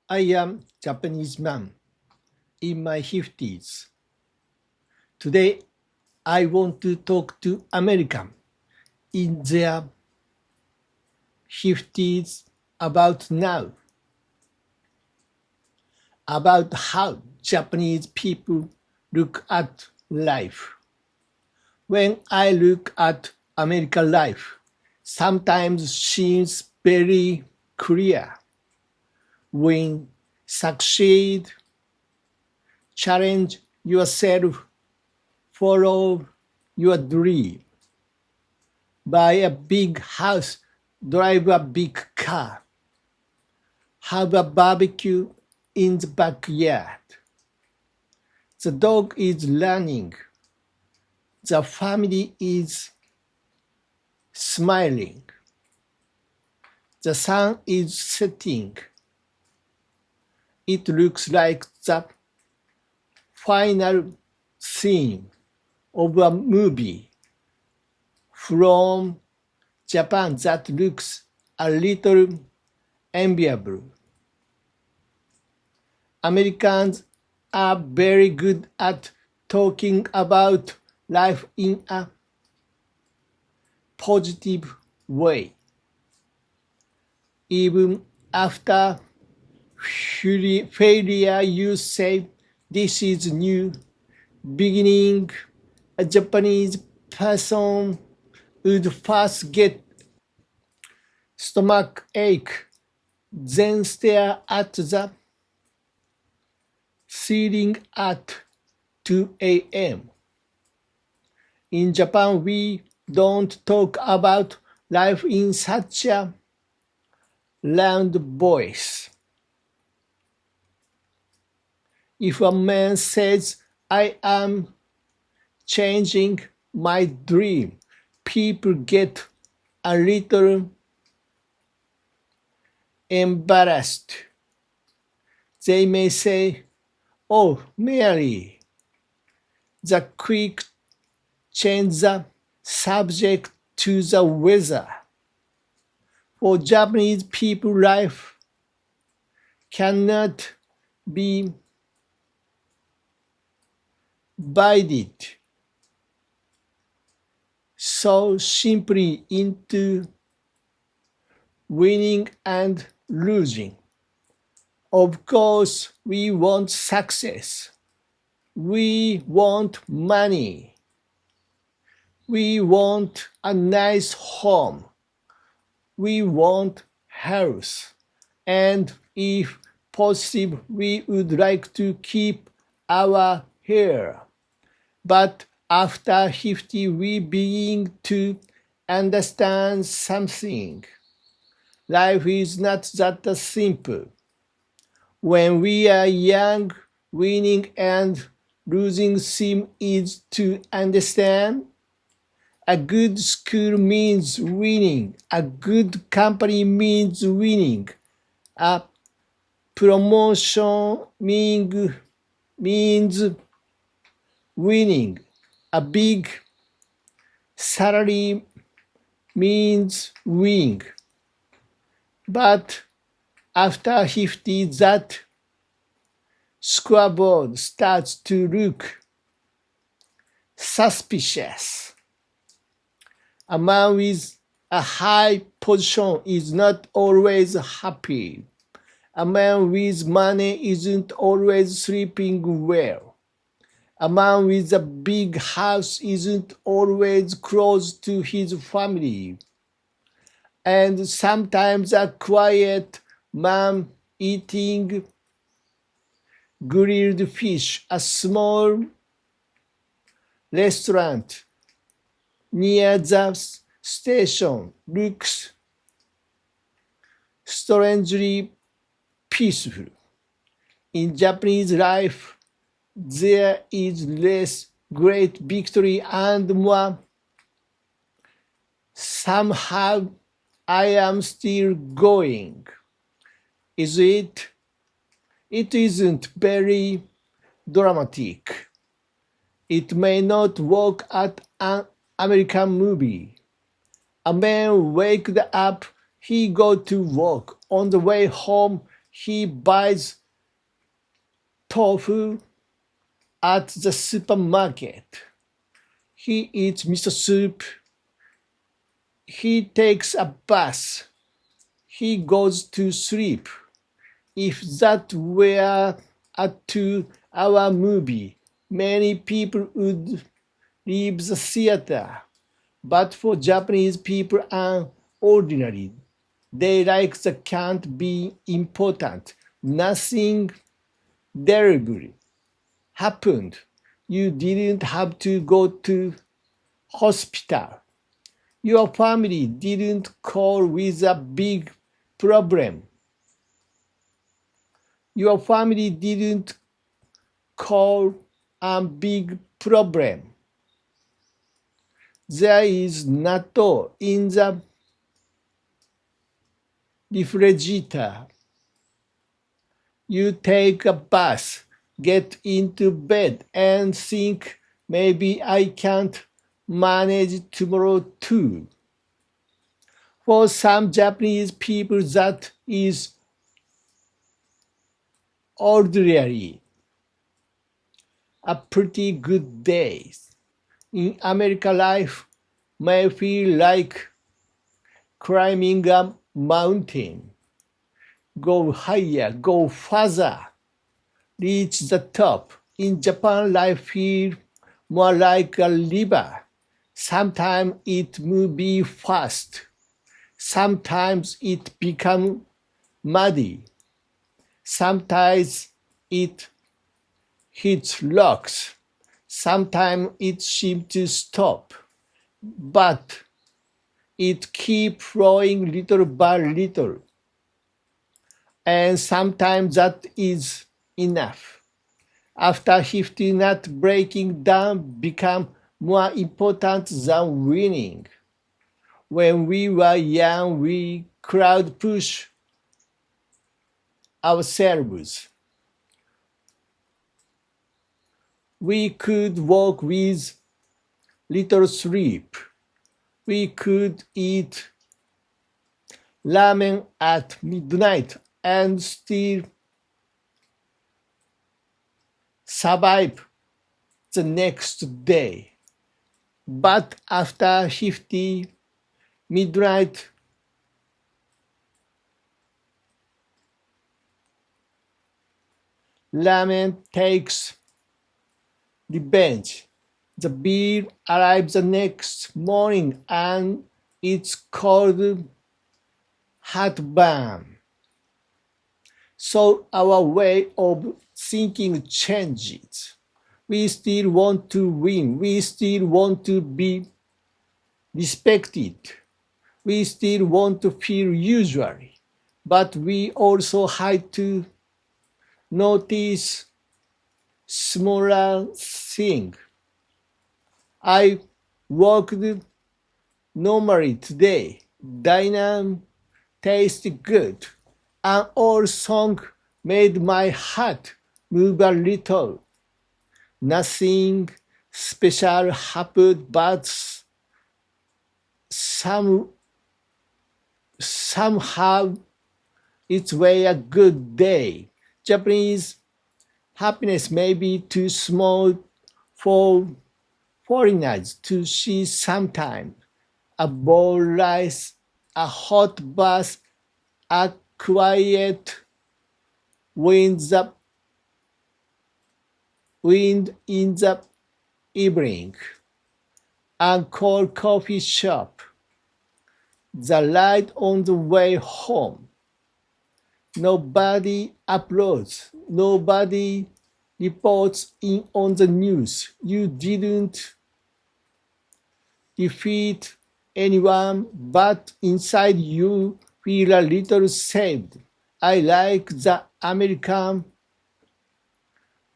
I am Japanese man in my 50s. Today I want to talk to American in their 50s about now, about how Japanese people look at life. When I look at American life, sometimes seems very clear. Win, succeed, challenge yourself, follow your dream. Buy a big house, drive a big car, have a barbecue in the backyard. The dog is running. The family is smiling. The sun is setting. It looks like the final scene of a movie from Japan that looks a little enviable. Americans are very good at talking about life in a positive way. Even after failure, you say, "This is new beginning." A Japanese person would first get stomach ache, then stare at the ceiling at 2 a.m. In Japan, we don't talk about life in such a loud voice. If a man says, "I am changing my dream," people get a little embarrassed. They may say, "Oh, Mary," the quick change the subject to the weather. For Japanese people, life cannot be divided so simply into winning and losing. Of course, we want success. We want money. We want a nice home. We want health. And if possible, we would like to keep our hair. But after 50, we begin to understand something. Life is not that simple. When we are young, winning and losing seem easy to understand. A good school means winning. A good company means winning. A promotion means winning. A big salary means winning. But after 50, that scoreboard starts to look suspicious. A man with a high position is not always happy. A man with money isn't always sleeping well. A man with a big house isn't always close to his family. And sometimes a quiet man eating grilled fish, a small restaurant near the station looks strangely peaceful. In Japanese life, there is less great victory and more somehow I am still going. Is it? It isn't very dramatic. It may not work at an American movie. A man waked up, he go to work. On the way home, He buys tofu at the supermarket. He eats miso soup. He takes a bath. He goes to sleep. If that were a 2-hour movie, many people would leave the theater. But for Japanese people are ordinary. They like the can't be important. Nothing terrible happened. You didn't have to go to hospital. Your family didn't call with a big problem. Your family didn't call a big problem. There is natto in the refrigerator. You take a bath, get into bed, and think maybe I can't manage tomorrow too. For some Japanese people, that is ordinary, a pretty good day. In America, life may feel like climbing a mountain. Go higher, go further, reach the top. In Japan, life feels more like a river. Sometimes it moves fast. Sometimes it becomes muddy. Sometimes it hits rocks. Sometimes it seems to stop. But it keeps flowing little by little. And sometimes that is enough. After 50, not breaking down becomes more important than winning. When we were young, we crowd push ourselves. We could walk with little sleep. We could eat ramen at midnight and still survive the next day. But after 50, midnight ramen takes revenge. The beer arrives the next morning and it's called heartburn. So our way of thinking changes. We still want to win. We still want to be respected. We still want to feel usual. But we also have to notice smaller things. I walked normally today. Dinner tasted good. An old song made my heart move a little. Nothing special happened, but somehow it was a good day. Japanese happiness may be too small for foreigners to see sometimes. A bowl rice, a hot bath, a quiet wind in the evening, a cold coffee shop, the light on the way home. Nobody applauds, nobody reports in on the news. You didn't defeat anyone, but inside you feel a little saved. I like the American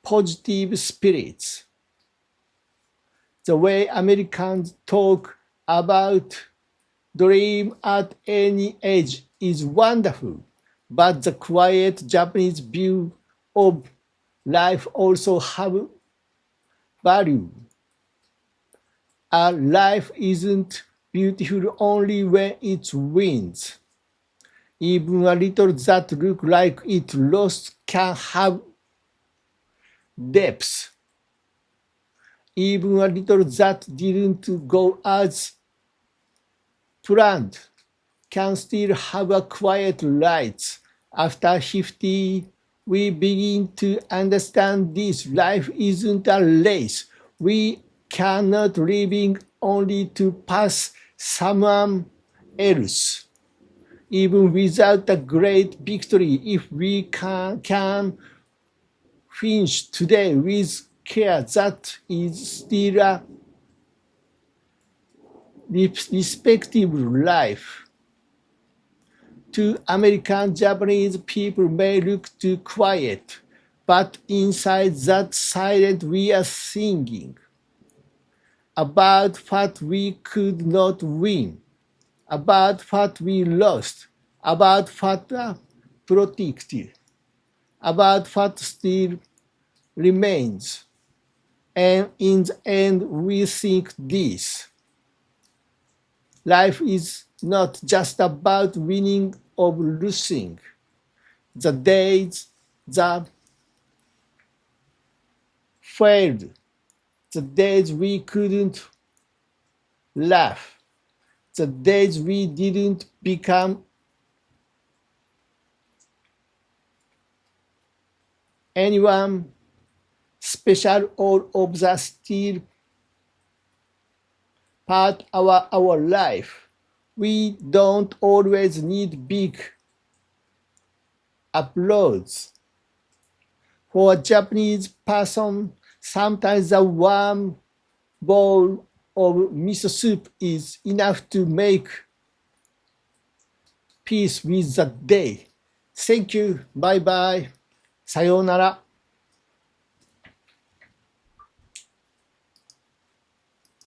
positive spirits. The way Americans talk about dream at any age is wonderful, but the quiet Japanese view of life also have value. A life isn't beautiful only when it wins. Even a little that look like it lost can have depth. Even a little that didn't go as planned can still have a quiet light. After 50, we begin to understand this. Life isn't a race. We cannot living only to pass someone else. Even without a great victory, if we can finish today with care, that is still a respectable life. To American Japanese people may look too quiet, but inside that silence we are singing about what we could not win, about what we lost, about what protected, about what still remains. And in the end, we think this. Life is not just about winning or losing. The days that failed, the days we couldn't laugh, the days we didn't become anyone special, all of the still part of our life. We don't always need big applause. For a Japanese person, sometimes the warm bowl of miso soup is enough to make peace with the day. Thank you. Bye bye. さようなら。